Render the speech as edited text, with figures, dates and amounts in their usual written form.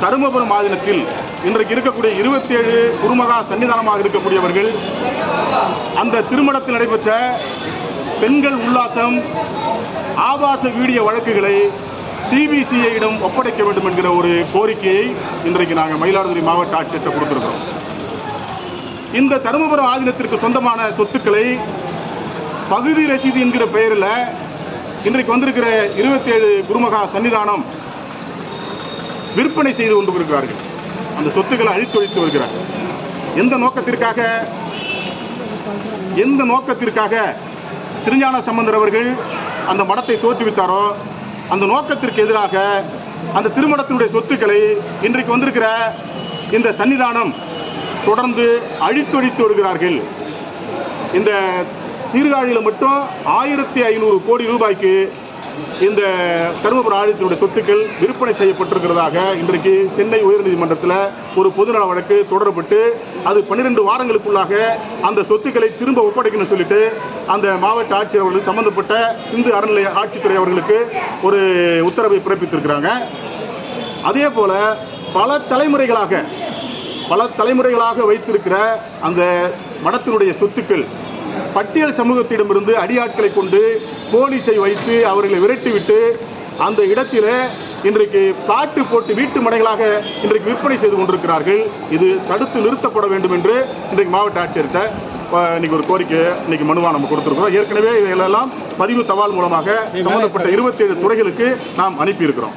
தருமபுரம் மாநிலத்தில் இன்றைக்கு இருக்கக்கூடிய 27 குருமகா சன்னிதானமாக இருக்கக்கூடியவர்கள் அந்த திருமணத்தில் நடைபெற்ற பெண்கள் உல்லாசம் ஆபாச வீடியோ வழக்குகளை சிபிசிஐயிடம் ஒப்படைக்க வேண்டும் என்கிற ஒரு கோரிக்கையை இன்றைக்கு நாங்கள் மயிலாடுதுறை மாவட்ட ஆட்சியர்கிட்ட கொடுத்திருக்கிறோம். இந்த தருமபுரம் ஆதீனத்திற்கு சொந்தமான சொத்துக்களை பகுதி ரசீது என்கிற பெயரில் இன்றைக்கு வந்திருக்கிற 27 குருமகா சன்னிதானம் விற்பனை செய்து கொண்டிருக்கிறார்கள். அந்த சொத்துக்களை அழித்தொழித்து வருகிறார்கள். எந்த நோக்கத்திற்காக திருஞான சம்பந்தர் அவர்கள் அந்த மடத்தை தோற்றுவித்தாரோ அந்த நோக்கத்திற்கு எதிராக அந்த திருமணத்தினுடைய சொத்துக்களை இன்றைக்கு வந்திருக்கிற இந்த சன்னிதானம் தொடர்ந்து அழித்தொழித்து வருகிறார்கள். இந்த சீர்காழியில் மட்டும் 1500 கோடி ரூபாய்க்கு இந்த தருமபுரம் ஆதீனத்தினுடைய சொத்துக்கள் விற்பனை செய்யப்பட்டிருக்கிறதாக இன்றைக்கு சென்னை உயர்நீதிமன்றத்தில் ஒரு பொதுநல வழக்கு தொடரப்பட்டு அது 12 வாரங்களுக்குள்ளாக அந்த சொத்துக்களை திரும்ப ஒப்படைக்கணும்னு சொல்லிட்டு அந்த மாவட்ட ஆட்சியர் அவர்கள் சம்பந்தப்பட்ட இந்து அறநிலைய ஆட்சித்துறை அவர்களுக்கு ஒரு உத்தரவை பிறப்பித்திருக்கிறாங்க. அதே போல பல தலைமுறைகளாக வைத்திருக்கிற அந்த மடத்தினுடைய சொத்துக்கள் பட்டியல் சமூகத்திடமிருந்து அடியாட்களை கொண்டு போலீஸை வைத்து அவர்களை விரட்டிவிட்டு அந்த இடத்தில் இன்றைக்கு பிளாட்டு போட்டு வீட்டு மனைகளாக இன்றைக்கு விற்பனை செய்து கொண்டிருக்கிறார்கள். இது தடுத்து நிறுத்தப்பட வேண்டும் என்று இன்றைக்கு மாவட்ட ஆட்சியர்கிட்ட இன்னைக்கு ஒரு கோரிக்கை இன்னைக்கு மனுவாக நம்ம கொடுத்திருக்கிறோம். ஏற்கனவே இவைகளெல்லாம் பதிவு தபால் மூலமாக சம்பந்தப்பட்ட 27 துறைகளுக்கு நாம் அனுப்பியிருக்கிறோம்.